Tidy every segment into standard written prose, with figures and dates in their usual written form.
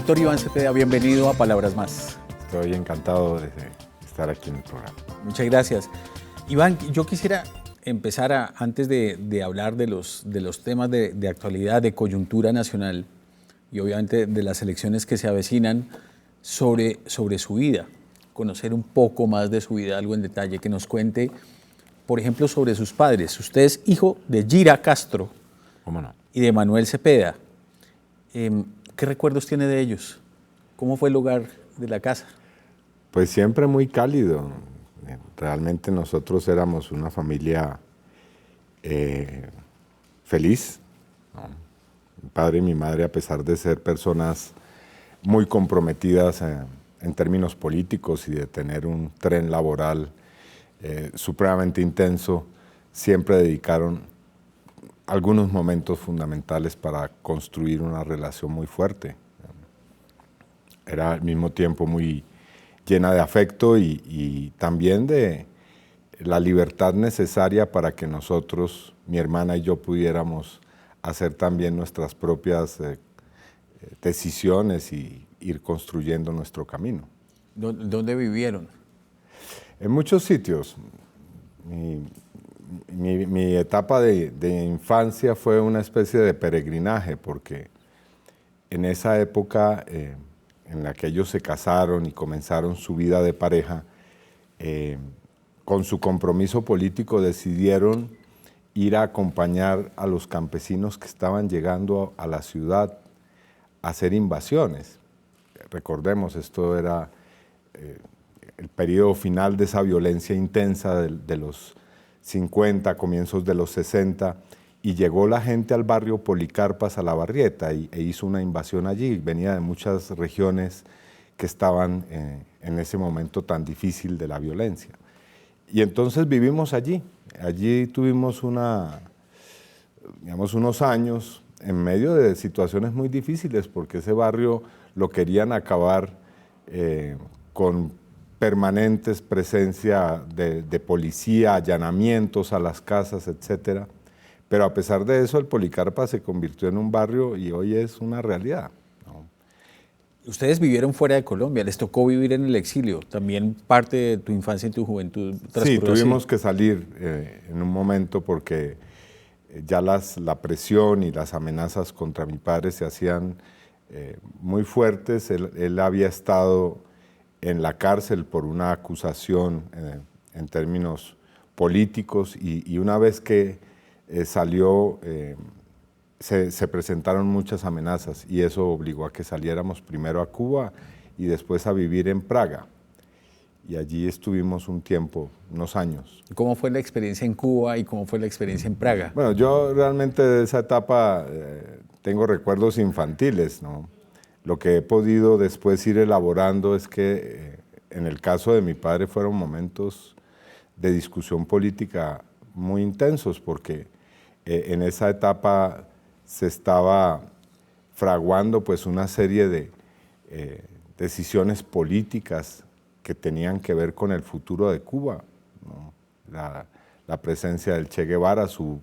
Doctor Iván Cepeda, bienvenido a Palabras Más. Estoy encantado de estar aquí en el programa. Muchas gracias. Iván, yo quisiera empezar antes de hablar de los temas de actualidad, de coyuntura nacional y obviamente de las elecciones que se avecinan, sobre su vida, conocer un poco más de su vida, algo en detalle, que nos cuente, por ejemplo, sobre sus padres. Usted es hijo de Gira Castro. ¿Cómo no? Y de Manuel Cepeda. ¿Qué recuerdos tiene de ellos? ¿Cómo fue el hogar de la casa? Pues siempre muy cálido. Realmente nosotros éramos una familia feliz, ¿no? Mi padre y mi madre, a pesar de ser personas muy comprometidas en términos políticos y de tener un tren laboral supremamente intenso, siempre dedicaron algunos momentos fundamentales para construir una relación muy fuerte. Era al mismo tiempo muy llena de afecto y también de la libertad necesaria para que nosotros, mi hermana y yo, pudiéramos hacer también nuestras propias decisiones y ir construyendo nuestro camino. ¿Dónde vivieron? En muchos sitios. Mi etapa de infancia fue una especie de peregrinaje, porque en esa época en la que ellos se casaron y comenzaron su vida de pareja, con su compromiso político decidieron ir a acompañar a los campesinos que estaban llegando a la ciudad a hacer invasiones. Recordemos, esto era el periodo final de esa violencia intensa de los 50, comienzos de los 60, y llegó la gente al barrio Policarpas, a La Barrieta, e hizo una invasión allí. Venía de muchas regiones que estaban en ese momento tan difícil de la violencia. Y entonces vivimos allí. Allí tuvimos unos años en medio de situaciones muy difíciles, porque ese barrio lo querían acabar con permanentes presencia de policía, allanamientos a las casas, etcétera. Pero a pesar de eso, el Policarpa se convirtió en un barrio y hoy es una realidad, ¿no? Ustedes vivieron fuera de Colombia, les tocó vivir en el exilio. También parte de tu infancia y tu juventud Sí, tuvimos así. que salir en un momento porque ya la presión y las amenazas contra mi padre se hacían muy fuertes. Él había estado en la cárcel por una acusación en términos políticos y una vez que salió, se presentaron muchas amenazas y eso obligó a que saliéramos primero a Cuba y después a vivir en Praga. Y allí estuvimos un tiempo, unos años. ¿Cómo fue la experiencia en Cuba y cómo fue la experiencia en Praga? Bueno, yo realmente de esa etapa tengo recuerdos infantiles, ¿no? Lo que he podido después ir elaborando es que en el caso de mi padre fueron momentos de discusión política muy intensos, porque en esa etapa se estaba fraguando pues una serie de decisiones políticas que tenían que ver con el futuro de Cuba, ¿no? La presencia del Che Guevara, su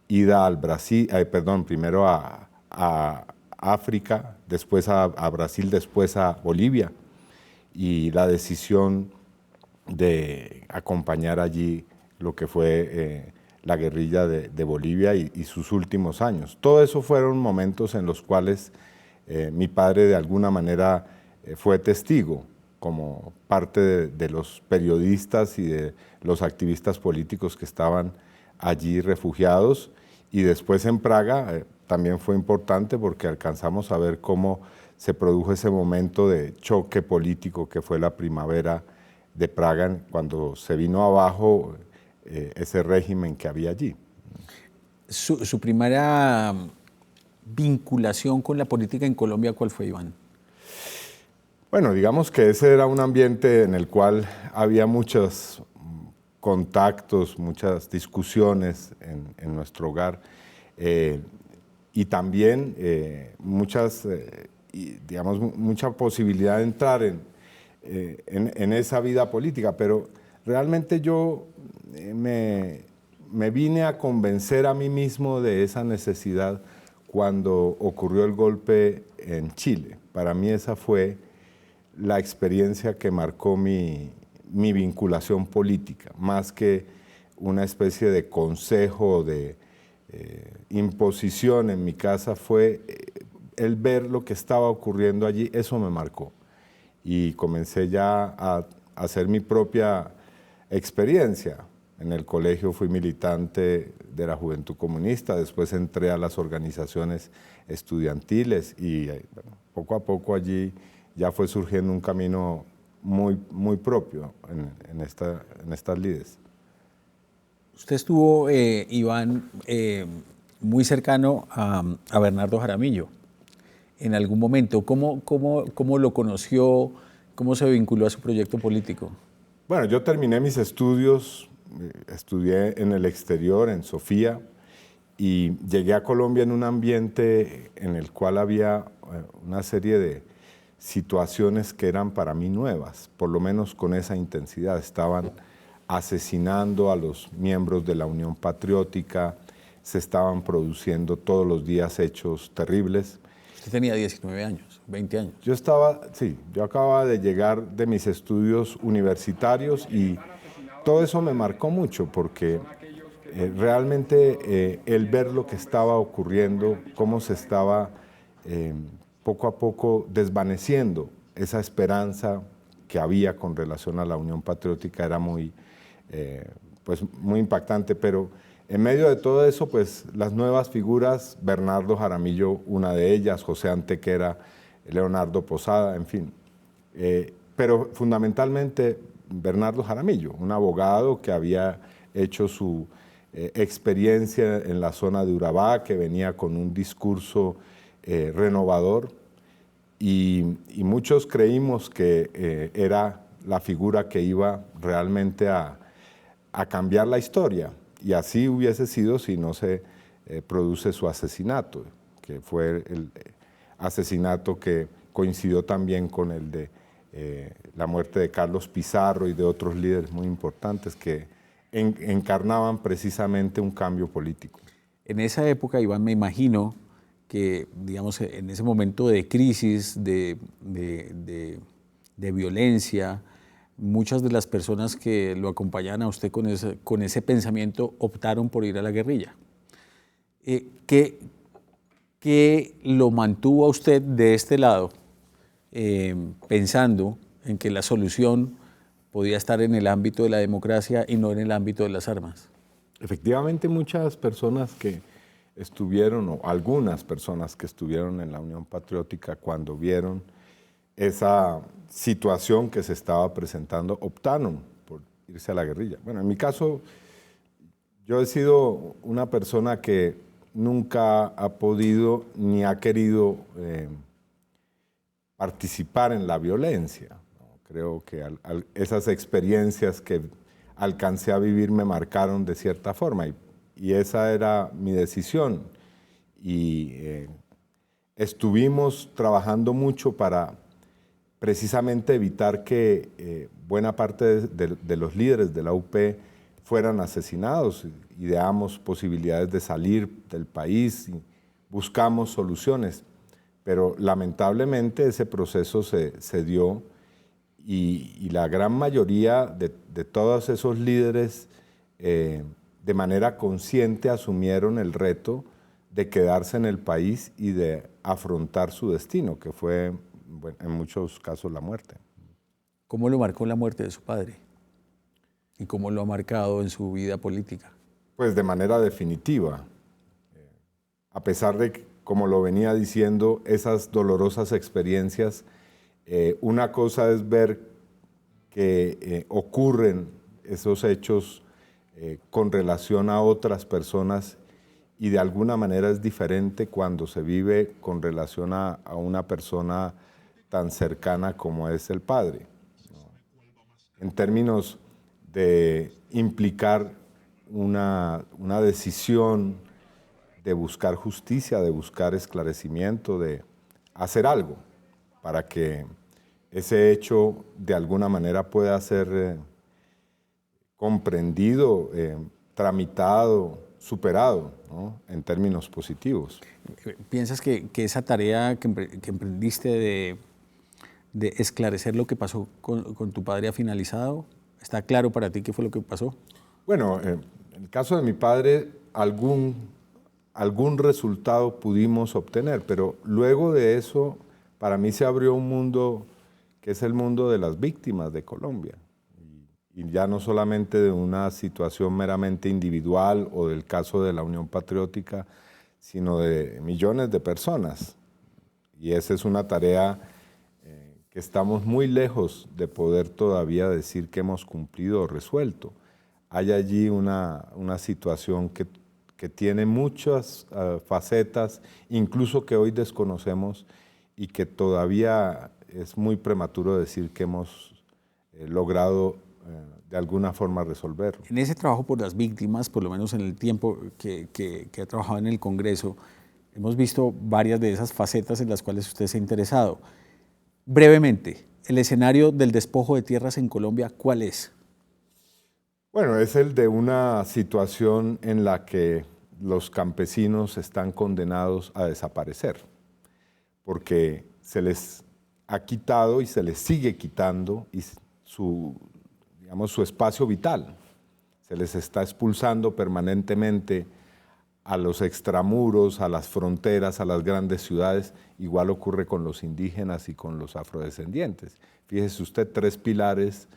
ida al Brasil, primero a África, después a Brasil, después a Bolivia, y la decisión de acompañar allí lo que fue la guerrilla de Bolivia y sus últimos años. Todo eso fueron momentos en los cuales mi padre de alguna manera fue testigo, como parte de los periodistas y de los activistas políticos que estaban allí refugiados. Y después en Praga también fue importante porque alcanzamos a ver cómo se produjo ese momento de choque político que fue la primavera de Praga, cuando se vino abajo ese régimen que había allí. Su primera vinculación con la política en Colombia, ¿cuál fue, Iván? Bueno, digamos que ese era un ambiente en el cual había muchos contactos, muchas discusiones en nuestro hogar y también mucha posibilidad de entrar en esa vida política, pero realmente yo me vine a convencer a mí mismo de esa necesidad cuando ocurrió el golpe en Chile. Para mí esa fue la experiencia que marcó mi vinculación política, más que una especie de consejo, de imposición en mi casa, fue el ver lo que estaba ocurriendo allí. Eso me marcó y comencé ya a hacer mi propia experiencia. En el colegio fui militante de la Juventud Comunista, después entré a las organizaciones estudiantiles y bueno, poco a poco allí ya fue surgiendo un camino muy propio en estas lides. Usted estuvo, Iván, muy cercano a Bernardo Jaramillo en algún momento. ¿Cómo lo conoció? ¿Cómo se vinculó a su proyecto político? Bueno, yo terminé mis estudios, estudié en el exterior, en Sofía, y llegué a Colombia en un ambiente en el cual había una serie de situaciones que eran para mí nuevas, por lo menos con esa intensidad. Estaban asesinando a los miembros de la Unión Patriótica, se estaban produciendo todos los días hechos terribles. Usted tenía 19 años, 20 años. Yo acababa de llegar de mis estudios universitarios y todo eso me marcó mucho porque realmente el ver lo que estaba ocurriendo, cómo se estaba poco a poco desvaneciendo esa esperanza que había con relación a la Unión Patriótica era muy impactante, pero en medio de todo eso, pues las nuevas figuras, Bernardo Jaramillo, una de ellas, José Antequera, Leonardo Posada, en fin. Pero fundamentalmente Bernardo Jaramillo, un abogado que había hecho su experiencia en la zona de Urabá, que venía con un discurso renovador y muchos creímos que era la figura que iba realmente a cambiar la historia. Y así hubiese sido si no se produce su asesinato, que fue el asesinato que coincidió también con el de la muerte de Carlos Pizarro y de otros líderes muy importantes que encarnaban precisamente un cambio político. En esa época, Iván, me imagino que, digamos, en ese momento de crisis, de violencia, muchas de las personas que lo acompañaban a usted con ese pensamiento optaron por ir a la guerrilla. ¿Qué lo mantuvo a usted de este lado, pensando en que la solución podía estar en el ámbito de la democracia y no en el ámbito de las armas? Efectivamente, muchas personas que estuvieron, o algunas personas que estuvieron en la Unión Patriótica cuando vieron esa situación que se estaba presentando, optaron por irse a la guerrilla. Bueno, en mi caso, yo he sido una persona que nunca ha podido ni ha querido participar en la violencia, ¿no? Creo que esas experiencias que alcancé a vivir me marcaron de cierta forma y esa era mi decisión. Y estuvimos trabajando mucho para precisamente evitar que buena parte de los líderes de la UP fueran asesinados. Ideamos posibilidades de salir del país y buscamos soluciones, pero lamentablemente ese proceso se dio y la gran mayoría de todos esos líderes de manera consciente asumieron el reto de quedarse en el país y de afrontar su destino, que fue en muchos casos la muerte. ¿Cómo lo marcó la muerte de su padre? ¿Y cómo lo ha marcado en su vida política? Pues de manera definitiva. A pesar de que, como lo venía diciendo, esas dolorosas experiencias, una cosa es ver que ocurren esos hechos con relación a otras personas y de alguna manera es diferente cuando se vive con relación a una persona tan cercana como es el padre, ¿no? En términos de implicar una decisión de buscar justicia, de buscar esclarecimiento, de hacer algo para que ese hecho de alguna manera pueda ser comprendido, tramitado superado, ¿no?, en términos positivos. ¿Piensas que esa tarea que emprendiste de esclarecer lo que pasó con tu padre ha finalizado? ¿Está claro para ti qué fue lo que pasó? Bueno, en el caso de mi padre, algún resultado pudimos obtener, pero luego de eso, para mí se abrió un mundo que es el mundo de las víctimas de Colombia. Y ya no solamente de una situación meramente individual o del caso de la Unión Patriótica, sino de millones de personas. Y esa es una tarea que estamos muy lejos de poder todavía decir que hemos cumplido o resuelto. Hay allí una situación que tiene muchas facetas, incluso que hoy desconocemos y que todavía es muy prematuro decir que hemos logrado de alguna forma resolver. En ese trabajo por las víctimas, por lo menos en el tiempo que ha trabajado en el Congreso, hemos visto varias de esas facetas en las cuales usted se ha interesado. Brevemente, el escenario del despojo de tierras en Colombia, ¿cuál es? Bueno, es el de una situación en la que los campesinos están condenados a desaparecer, porque se les ha quitado y se les sigue quitando su espacio vital. Se les está expulsando permanentemente a los extramuros, a las fronteras, a las grandes ciudades. Igual ocurre con los indígenas y con los afrodescendientes. Fíjese usted, 3 pilares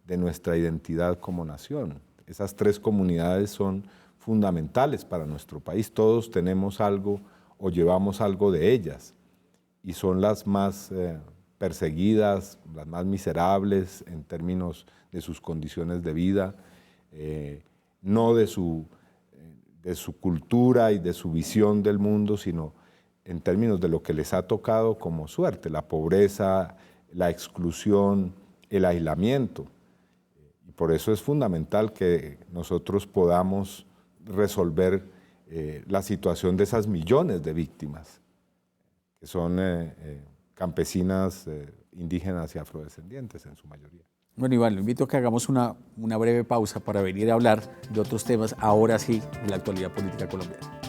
de nuestra identidad como nación. Esas 3 comunidades son fundamentales para nuestro país. Todos tenemos algo o llevamos algo de ellas y son las más perseguidas, las más miserables en términos de sus condiciones de vida, no de su cultura y de su visión del mundo, sino en términos de lo que les ha tocado como suerte, la pobreza, la exclusión, el aislamiento. Y por eso es fundamental que nosotros podamos resolver la situación de esas millones de víctimas, que son campesinas, indígenas y afrodescendientes en su mayoría. Bueno, Iván, lo invito a que hagamos una breve pausa para venir a hablar de otros temas, ahora sí, de la actualidad política colombiana.